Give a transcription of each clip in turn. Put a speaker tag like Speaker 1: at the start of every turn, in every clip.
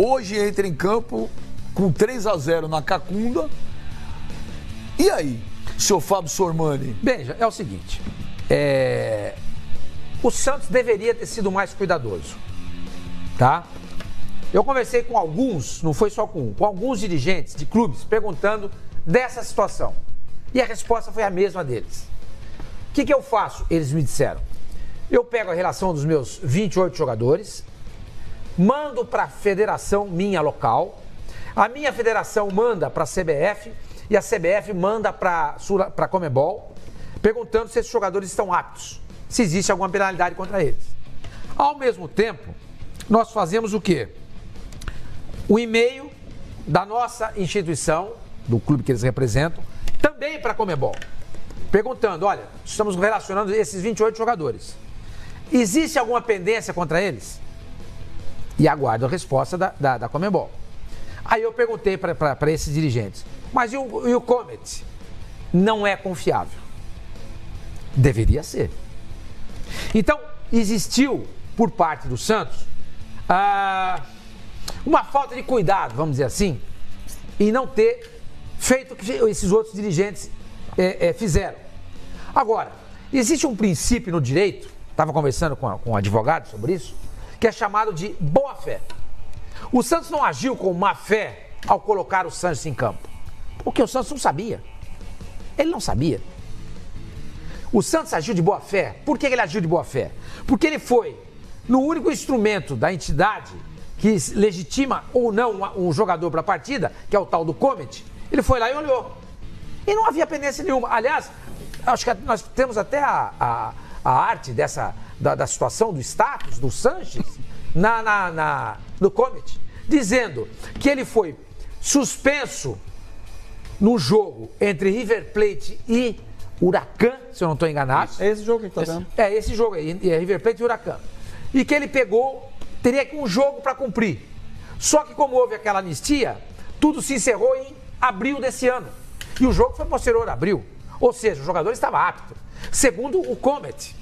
Speaker 1: hoje entra em campo com 3-0 na Cacunda. E aí, seu Fábio Sormani?
Speaker 2: Veja, é o seguinte, o Santos deveria ter sido mais cuidadoso, tá? Eu conversei com alguns, não foi só com alguns dirigentes de clubes perguntando dessa situação. E a resposta foi a mesma deles. O que eu faço? Eles me disseram. Eu pego a relação dos meus 28 jogadores, mando para a federação minha local, a minha federação manda para a CBF e a CBF manda para a Conmebol, perguntando se esses jogadores estão aptos, se existe alguma penalidade contra eles. Ao mesmo tempo, nós fazemos o quê? O e-mail da nossa instituição, do clube que eles representam, também para a Conmebol, perguntando, olha, estamos relacionando esses 28 jogadores. Existe alguma pendência contra eles? E aguardo a resposta da Conmebol. Aí eu perguntei para esses dirigentes, mas e o Comet? Não é confiável. Deveria ser. Então, existiu, por parte do Santos, uma falta de cuidado, vamos dizer assim, em não ter feito o que esses outros dirigentes fizeram. Agora, existe um princípio no direito, estava conversando com um advogado sobre isso, que é chamado de boa-fé. O Santos não agiu com má-fé ao colocar o Sanches em campo, porque o Santos não sabia. Ele não sabia. O Santos agiu de boa-fé. Por que ele agiu de boa-fé? Porque ele foi no único instrumento da entidade que legitima ou não um jogador para a partida, que é o tal do Comet, ele foi lá e olhou. E não havia pendência nenhuma. Aliás, acho que nós temos até a arte da situação, do status do Sanches no Comet, dizendo que ele foi suspenso no jogo entre River Plate e Huracan, se eu não estou enganado.
Speaker 3: É esse jogo que está vendo?
Speaker 2: É esse jogo aí, é River Plate e Huracan. E que ele teria um jogo para cumprir. Só que como houve aquela anistia, tudo se encerrou em abril desse ano. E o jogo foi posterior a abril. Ou seja, o jogador estava apto. Segundo o Comet.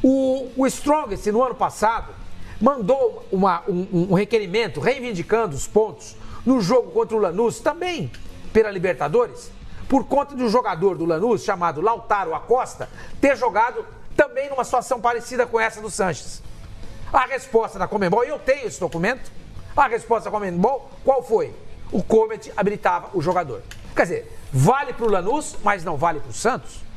Speaker 2: O Strongest, no ano passado, mandou um requerimento reivindicando os pontos no jogo contra o Lanús, também pela Libertadores, por conta de um jogador do Lanús, chamado Lautaro Acosta, ter jogado também numa situação parecida com essa do Sanches. A resposta da Conmebol, eu tenho esse documento, a resposta da Conmebol, qual foi? O Comet habilitava o jogador. Quer dizer, vale para o Lanús, mas não vale para o Santos?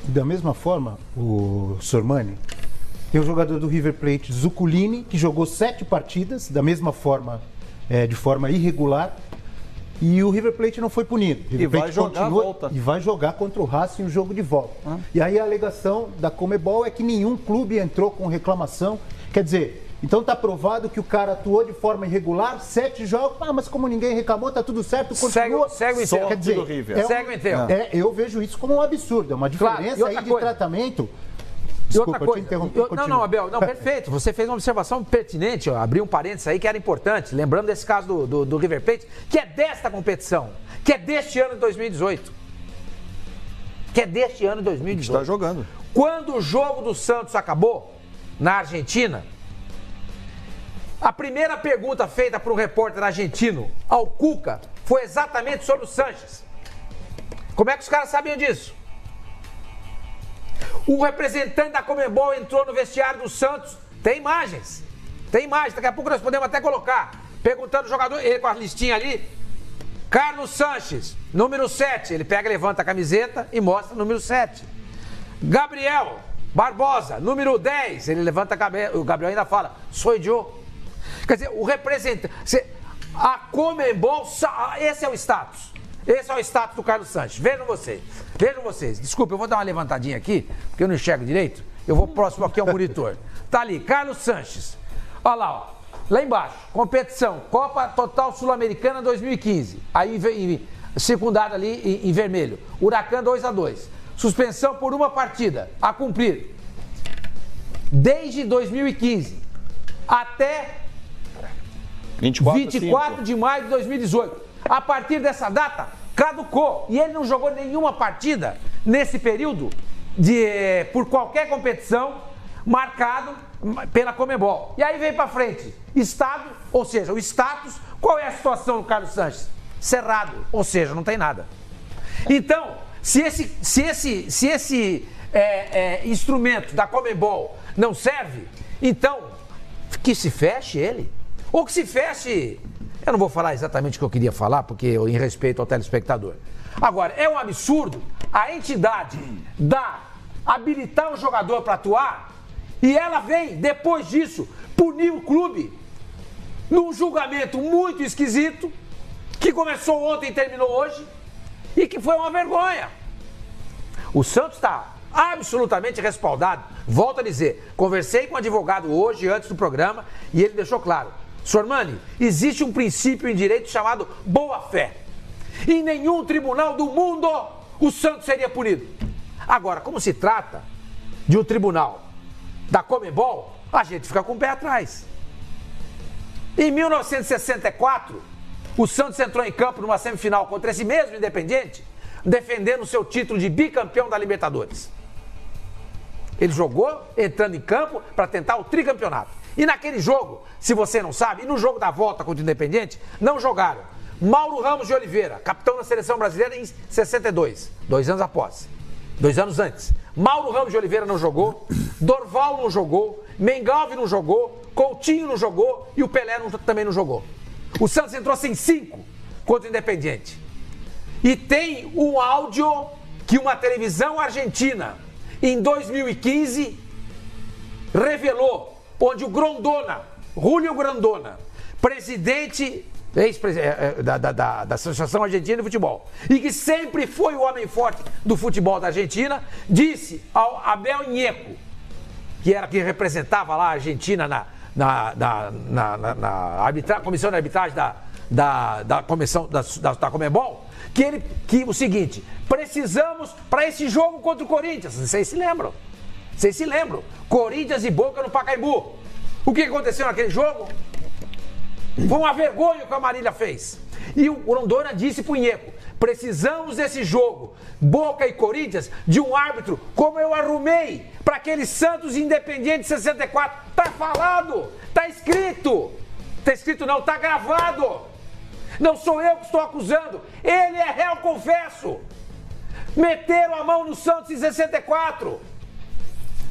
Speaker 4: Da mesma forma, o Sormani, tem o jogador do River Plate, Zuculini, que jogou 7 partidas, da mesma forma, de forma irregular, e o River Plate não foi punido. O River Plate continua e vai jogar contra o Racing o jogo de volta. E aí a alegação da Conmebol é que nenhum clube entrou com reclamação. Quer dizer, então está provado que o cara atuou de forma irregular, 7 jogos, mas como ninguém reclamou, tá tudo certo, continua.
Speaker 2: Segue o enterro.
Speaker 4: Quer dizer,
Speaker 3: do River.
Speaker 2: Segue o enterro.
Speaker 4: Eu vejo isso como um absurdo, é uma diferença aí de tratamento. Desculpa, eu te interrompi.
Speaker 2: Não, Abel, não, perfeito. Você fez uma observação pertinente, abriu um parênteses aí que era importante. Lembrando desse caso do River Plate, que é desta competição, que é deste ano de 2018.
Speaker 3: Está jogando.
Speaker 2: Quando o jogo do Santos acabou, na Argentina, a primeira pergunta feita por um repórter argentino ao Cuca foi exatamente sobre o Sanches. Como é que os caras sabiam disso? O representante da Conmebol entrou no vestiário do Santos. Tem imagens. Daqui a pouco nós podemos até colocar. Perguntando o jogador, ele com a listinha ali. Carlos Sanches, número 7. Ele pega, levanta a camiseta e mostra o número 7. Gabriel Barbosa, número 10. Ele levanta a cabeça. O Gabriel ainda fala, sou eu. Quer dizer, o representante. A Conmebol, esse é o status. Esse é o status do Carlos Sanches. Vejam vocês. Desculpa, eu vou dar uma levantadinha aqui, porque eu não enxergo direito. Eu vou próximo aqui ao monitor. Tá ali, Carlos Sanches. Olha lá, ó. Lá embaixo, competição, Copa Total Sul-Americana 2015. Aí vem secundário ali em vermelho. Huracan 2-2. Suspensão por uma partida a cumprir. Desde 2015 até 24 de maio de 2018. A partir dessa data, caducou. E ele não jogou nenhuma partida nesse período por qualquer competição marcado pela Conmebol. E aí vem para frente, Estado, ou seja, o status, qual é a situação do Carlos Sanches? Cerrado, ou seja, não tem nada. Então, se esse instrumento da Conmebol não serve, então que se feche ele. Ou que se feche, eu não vou falar exatamente o que eu queria falar, porque eu em respeito ao telespectador. Agora, é um absurdo a entidade habilitar um jogador para atuar e ela vem, depois disso, punir o clube num julgamento muito esquisito, que começou ontem e terminou hoje, e que foi uma vergonha. O Santos está absolutamente respaldado. Volto a dizer, conversei com um advogado hoje, antes do programa, e ele deixou claro. Sormani, existe um princípio em direito chamado boa-fé. Em nenhum tribunal do mundo o Santos seria punido. Agora, como se trata de um tribunal da Conmebol, a gente fica com o pé atrás. Em 1964, o Santos entrou em campo numa semifinal contra esse mesmo Independiente, defendendo o seu título de bicampeão da Libertadores. Ele jogou entrando em campo para tentar o tricampeonato. E naquele jogo, se você não sabe, e no jogo da volta contra o Independiente, não jogaram Mauro Ramos de Oliveira, capitão da seleção brasileira em 62, 2 anos após, 2 anos antes. Mauro Ramos de Oliveira não jogou, Dorval não jogou, Mengalvi não jogou, Coutinho não jogou e o Pelé também não jogou. O Santos entrou sem 5 contra o Independiente. E tem um áudio que uma televisão argentina, em 2015, revelou, onde o Grondona, Julio Grondona, presidente da Associação Argentina de Futebol, e que sempre foi o homem forte do futebol da Argentina, disse ao Abel Ñeco, que era quem representava lá a Argentina na comissão de arbitragem da comissão da Conmebol, que o seguinte: precisamos para esse jogo contra o Corinthians. Vocês se lembram? Corinthians e Boca no Pacaembu. O que aconteceu naquele jogo? Foi uma vergonha o que a Marília fez. E o Grondona disse pro Ñeco: precisamos desse jogo, Boca e Corinthians, de um árbitro como eu arrumei para aquele Santos Independiente 64. Tá falado, tá escrito. Tá escrito não, tá gravado. Não sou eu que estou acusando, ele é réu confesso. Meteram a mão no Santos em 64.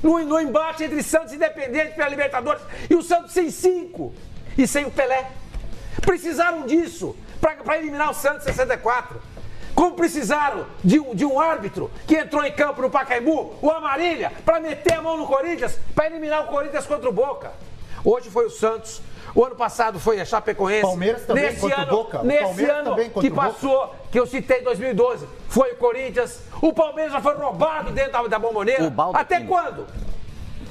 Speaker 2: No embate entre Santos e Independiente pela Libertadores. E o Santos sem 5. E sem o Pelé. Precisaram disso para eliminar o Santos em 64. Como precisaram de um árbitro que entrou em campo no Pacaembu, o Amarília, para meter a mão no Corinthians, para eliminar o Corinthians contra o Boca. Hoje foi o Santos. O ano passado foi a Chapecoense.
Speaker 4: Palmeiras também
Speaker 2: nesse
Speaker 4: contra
Speaker 2: ano,
Speaker 4: o Boca.
Speaker 2: Nesse ano que passou, que eu citei em 2012, foi o Corinthians. O Palmeiras já foi roubado dentro da Bomboneira. Até quando?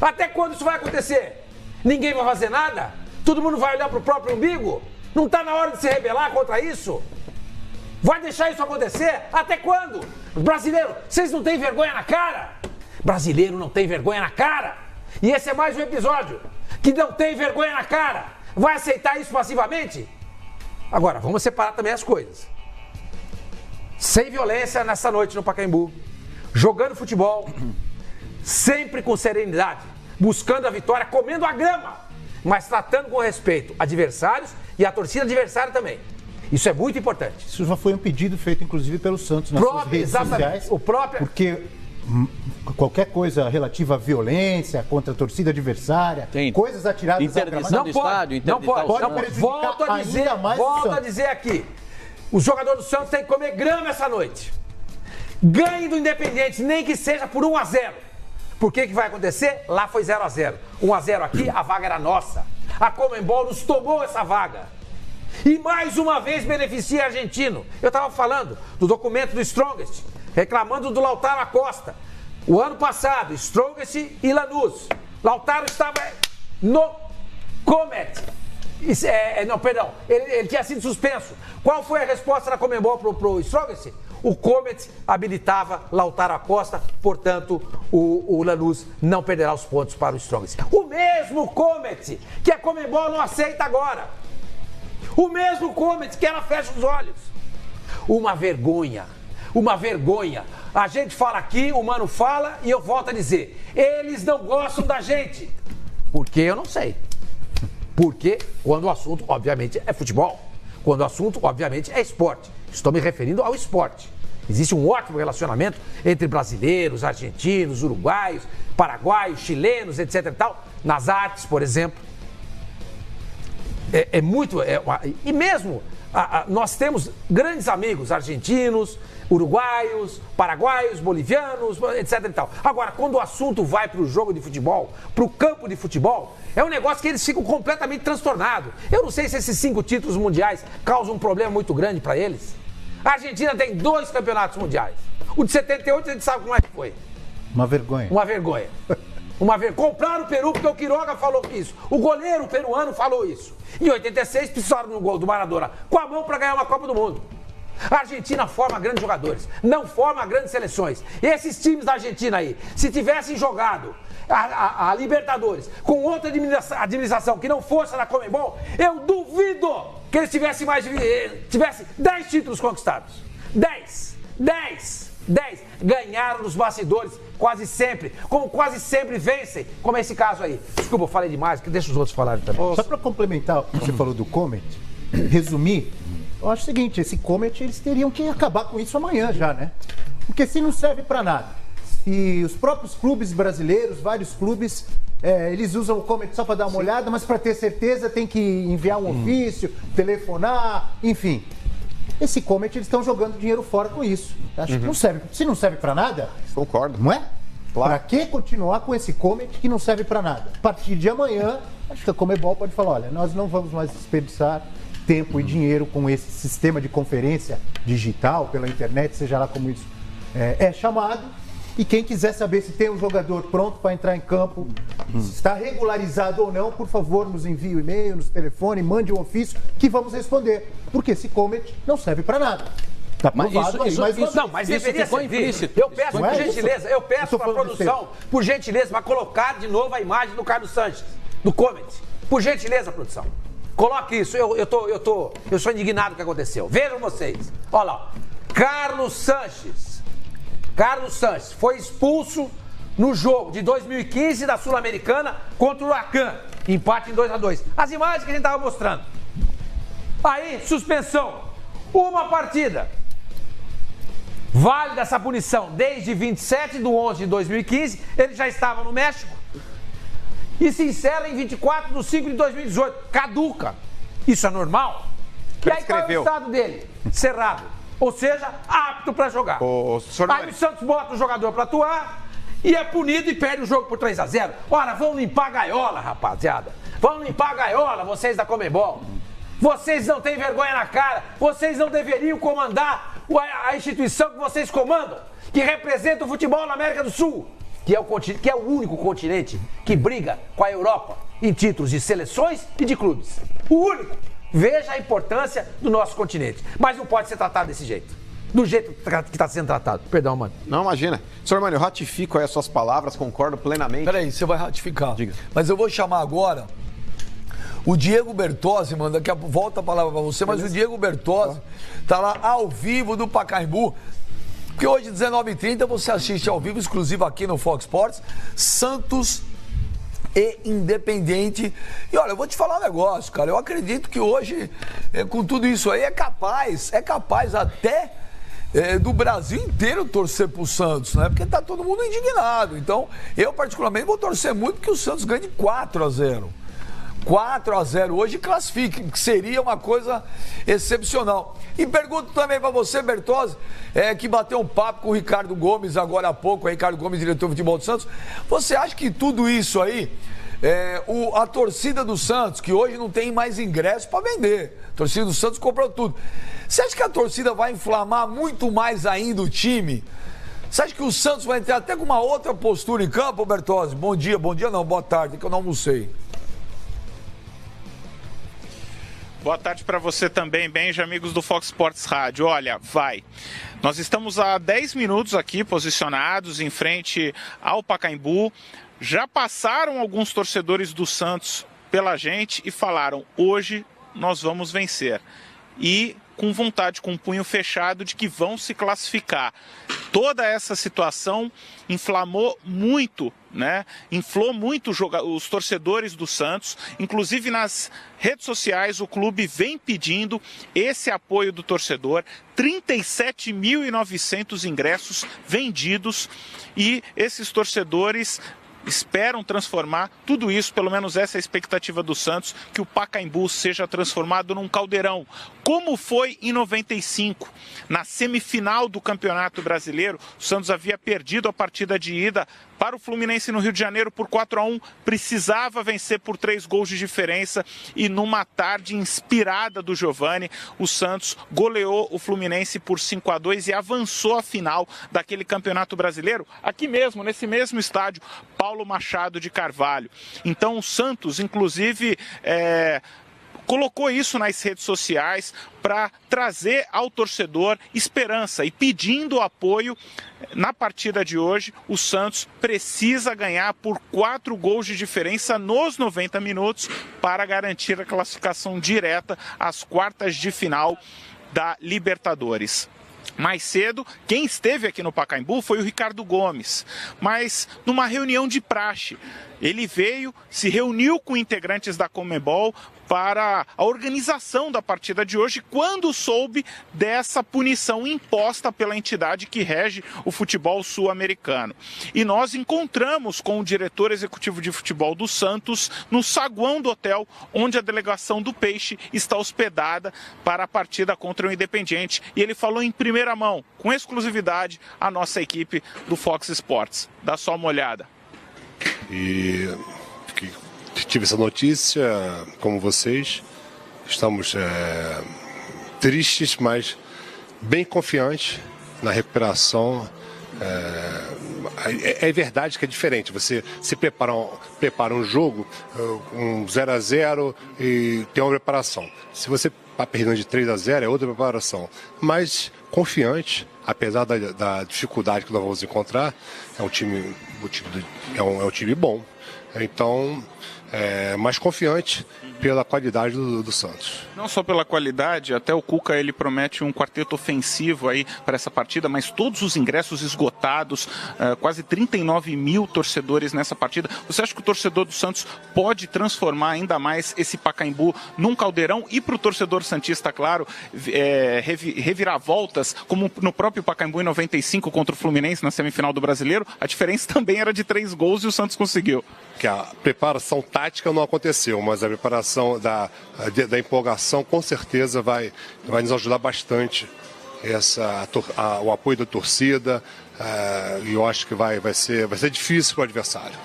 Speaker 2: Até quando isso vai acontecer? Ninguém vai fazer nada? Todo mundo vai olhar para o próprio umbigo? Não está na hora de se rebelar contra isso? Vai deixar isso acontecer? Até quando? Brasileiro, vocês não têm vergonha na cara? Brasileiro não tem vergonha na cara. E esse é mais um episódio que não tem vergonha na cara. Vai aceitar isso passivamente? Agora, vamos separar também as coisas. Sem violência nessa noite no Pacaembu. Jogando futebol. Sempre com serenidade. Buscando a vitória, comendo a grama. Mas tratando com respeito adversários e a torcida adversária também. Isso é muito importante.
Speaker 4: Isso já foi um pedido feito, inclusive, pelo Santos nas suas redes sociais. Porque qualquer coisa relativa à violência contra a torcida adversária, coisas atiradas
Speaker 3: à gramado,
Speaker 2: do estádio, não pode volto a dizer aqui, os jogadores do Santos têm que comer grama essa noite. Ganhe do Independiente, nem que seja por 1-0. Por que vai acontecer? Lá foi 0-0. 1-0 aqui, a vaga era nossa. A Conmebol nos tomou essa vaga. E mais uma vez beneficia argentino. Eu estava falando do documento do Strongest, reclamando do Lautaro Acosta. O ano passado, Strongest e Lanús. Lautaro estava no Comet. Ele tinha sido suspenso. Qual foi a resposta da Conmebol pro Strongest? O Comet habilitava Lautaro Acosta, portanto, o Lanús não perderá os pontos para o Strongest. O mesmo Comet que a Conmebol não aceita agora. O mesmo Comet que ela fecha os olhos. Uma vergonha. Uma vergonha. A gente fala aqui, o Mano fala e eu volto a dizer. Eles não gostam da gente. Por que eu não sei. Porque quando o assunto, obviamente, é futebol. Quando o assunto, obviamente, é esporte. Estou me referindo ao esporte. Existe um ótimo relacionamento entre brasileiros, argentinos, uruguaios, paraguaios, chilenos, etc. e tal, nas artes, por exemplo. E mesmo nós temos grandes amigos argentinos, uruguaios, paraguaios, bolivianos, etc. e tal. Agora, quando o assunto vai para o jogo de futebol, para o campo de futebol, é um negócio que eles ficam completamente transtornados. Eu não sei se esses 5 títulos mundiais causam um problema muito grande para eles. A Argentina tem 2 campeonatos mundiais. O de 78 a gente sabe como é que foi.
Speaker 4: Uma vergonha.
Speaker 2: Uma vergonha. Compraram o Peru porque o Quiroga falou isso. O goleiro peruano falou isso. Em 86 precisaram no gol do Maradona com a mão para ganhar uma Copa do Mundo. A Argentina forma grandes jogadores, não forma grandes seleções. Esses times da Argentina aí, se tivessem jogado a Libertadores com outra administração que não fosse a da Conmebol, eu duvido que eles tivessem 10 títulos conquistados. 10. Ganharam nos bastidores quase sempre, como quase sempre vencem, como é esse caso aí. Desculpa, eu falei demais, que deixa os outros falarem também.
Speaker 4: Só para complementar o que você falou do Comet, resumir, eu acho o seguinte, esse Comet, eles teriam que acabar com isso amanhã já, né? Porque se não serve para nada. Se os próprios clubes brasileiros, vários clubes, eles usam o Comet só para dar uma olhada, mas para ter certeza tem que enviar um ofício, telefonar, enfim. Esse Comet, eles estão jogando dinheiro fora com isso. Acho que não serve. Se não serve para nada,
Speaker 3: concordo.
Speaker 4: Não é?
Speaker 3: Claro.
Speaker 4: Para que continuar com esse Comet que não serve para nada? A partir de amanhã, acho que a Conmebol pode falar, olha, nós não vamos mais desperdiçar tempo e dinheiro com esse sistema de conferência digital, pela internet, seja lá como isso é chamado. E quem quiser saber se tem um jogador pronto para entrar em campo, se está regularizado ou não, por favor, nos envie o e-mail, nos telefone, mande um ofício que vamos responder. Porque esse Comet não serve para nada. Está provado
Speaker 2: mas deveria ser implícito. Eu peço por gentileza, eu peço para a produção, por gentileza, para colocar de novo a imagem do Carlos Sanches, do Comet. Por gentileza, produção. Coloque isso, eu sou indignado com o que aconteceu. Vejam vocês. Olha lá, Carlos Sanches foi expulso no jogo de 2015 da Sul-Americana contra o Huracan. Empate em 2-2. As imagens que a gente estava mostrando. Aí, suspensão. Uma partida. Válida essa punição desde 27/11/2015. Ele já estava no México. E se encerra em 24/5/2018. Caduca. Isso é normal? E aí qual é o estado dele? Cerrado. Ou seja, apto para jogar. Aí o Santos bota o jogador para atuar e é punido e perde o jogo por 3-0. Ora, vão limpar a gaiola, rapaziada. Vão limpar a gaiola, vocês da Conmebol. Vocês não têm vergonha na cara. Vocês não deveriam comandar a instituição que vocês comandam, que representa o futebol na América do Sul, que é o único continente que briga com a Europa em títulos de seleções e de clubes. O único. Veja a importância do nosso continente. Mas não pode ser tratado desse jeito. Do jeito que está sendo tratado. Perdão, mano.
Speaker 3: Não, imagina. Senhor Mano, eu ratifico aí as suas palavras, concordo plenamente.
Speaker 1: Peraí, você vai ratificar.
Speaker 3: Diga.
Speaker 1: Mas eu vou chamar agora o Diego Bertozzi, mano. Daqui a pouco volta a palavra para você, mas o Diego Bertozzi tá lá ao vivo do Pacaembu. Porque hoje, 19h30, você assiste ao vivo, exclusivo aqui no Fox Sports, Santos e Independente. E olha, eu vou te falar um negócio, cara. Eu acredito que hoje, com tudo isso aí, é capaz até do Brasil inteiro torcer pro Santos, né? Porque tá todo mundo indignado. Então, eu particularmente vou torcer muito que o Santos ganhe de 4-0. 4-0 hoje classifique, que seria uma coisa excepcional. E pergunto também para você, Bertozzi, que bateu um papo com o Ricardo Gomes agora há pouco, Ricardo Gomes, diretor de futebol do Santos. Você acha que tudo isso aí, a torcida do Santos, que hoje não tem mais ingresso para vender, a torcida do Santos comprou tudo. Você acha que a torcida vai inflamar muito mais ainda o time? Você acha que o Santos vai entrar até com uma outra postura em campo, Bertozzi? Bom dia não, boa tarde, que eu não almocei.
Speaker 5: Boa tarde para você também, Benja, amigos do Fox Sports Rádio. Olha, nós estamos há 10 minutos aqui posicionados em frente ao Pacaembu. Já passaram alguns torcedores do Santos pela gente e falaram, hoje nós vamos vencer. e com vontade, com o punho fechado de que vão se classificar. Toda essa situação inflamou muito, né? Inflou muito os torcedores do Santos, inclusive nas redes sociais o clube vem pedindo esse apoio do torcedor, 37.900 ingressos vendidos e esses torcedores esperam transformar tudo isso, pelo menos essa é a expectativa do Santos, que o Pacaembu seja transformado num caldeirão, como foi em 95. Na semifinal do Campeonato Brasileiro, o Santos havia perdido a partida de ida para o Fluminense no Rio de Janeiro por 4-1, precisava vencer por 3 gols de diferença e numa tarde inspirada do Giovani, o Santos goleou o Fluminense por 5-2 e avançou à final daquele Campeonato Brasileiro, aqui mesmo, nesse mesmo estádio, Paulo Machado de Carvalho. Então o Santos, inclusive, colocou isso nas redes sociais para trazer ao torcedor esperança e pedindo apoio. Na partida de hoje, o Santos precisa ganhar por 4 gols de diferença nos 90 minutos para garantir a classificação direta às quartas de final da Libertadores. Mais cedo, quem esteve aqui no Pacaembu foi o Ricardo Gomes, mas numa reunião de praxe. Ele veio, se reuniu com integrantes da Conmebol para a organização da partida de hoje, quando soube dessa punição imposta pela entidade que rege o futebol sul-americano. E nós encontramos com o diretor executivo de futebol do Santos no saguão do hotel onde a delegação do Peixe está hospedada para a partida contra o Independiente. E ele falou em primeira mão, com exclusividade, a nossa equipe do Fox Sports. Dá só uma olhada.
Speaker 6: E tive essa notícia, como vocês, estamos tristes, mas bem confiantes na recuperação. É verdade que é diferente, você se prepara um jogo, um 0-0 e tem uma preparação. Se você está perdendo de 3-0 é outra preparação, mas confiante, apesar da dificuldade que nós vamos encontrar, é um time bom. Então, mais confiante pela qualidade do Santos.
Speaker 5: Não só pela qualidade, até o Cuca ele promete um quarteto ofensivo aí para essa partida, mas todos os ingressos esgotados, quase 39 mil torcedores nessa partida. Você acha que o torcedor do Santos pode transformar ainda mais esse Pacaembu num caldeirão? E para o torcedor santista, claro, reviravoltas, como no próprio Pacaembu em 95 contra o Fluminense na semifinal do Brasileiro, a diferença também era de 3 gols e o Santos conseguiu.
Speaker 6: Que a preparação tática não aconteceu, mas a preparação da empolgação com certeza vai nos ajudar bastante. O apoio da torcida, e eu acho que vai ser difícil para o adversário.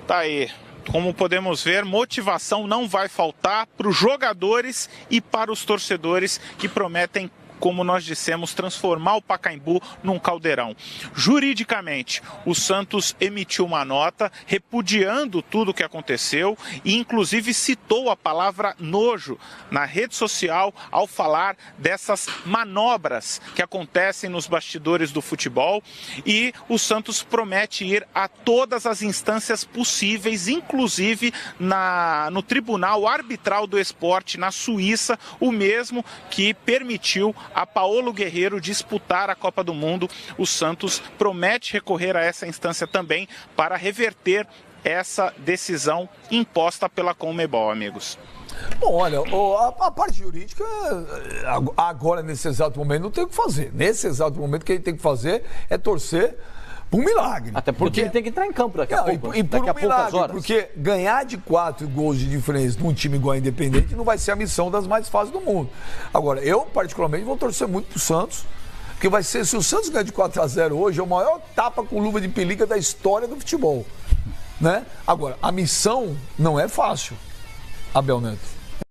Speaker 5: Tá aí. Como podemos ver, motivação não vai faltar para os jogadores e para os torcedores que prometem, como nós dissemos, transformar o Pacaembu num caldeirão. Juridicamente, o Santos emitiu uma nota repudiando tudo o que aconteceu e inclusive citou a palavra nojo na rede social ao falar dessas manobras que acontecem nos bastidores do futebol, e o Santos promete ir a todas as instâncias possíveis, inclusive no Tribunal Arbitral do Esporte na Suíça, o mesmo que permitiu a Paolo Guerreiro disputar a Copa do Mundo. O Santos promete recorrer a essa instância também para reverter essa decisão imposta pela Conmebol, amigos.
Speaker 1: Bom, olha, a parte jurídica, agora, nesse exato momento, não tem o que fazer. Nesse exato momento, o que ele tem que fazer é torcer por um milagre.
Speaker 7: Até porque ele tem que entrar em campo daqui a pouco.
Speaker 1: E por um milagre, porque ganhar de 4 gols de diferença num time igual a Independente não vai ser a missão das mais fáceis do mundo. Agora, eu particularmente vou torcer muito pro Santos, porque vai ser, se o Santos ganhar de 4-0 hoje, é o maior tapa com luva de pelica da história do futebol, né? Agora, a missão não é fácil, Abel Neto.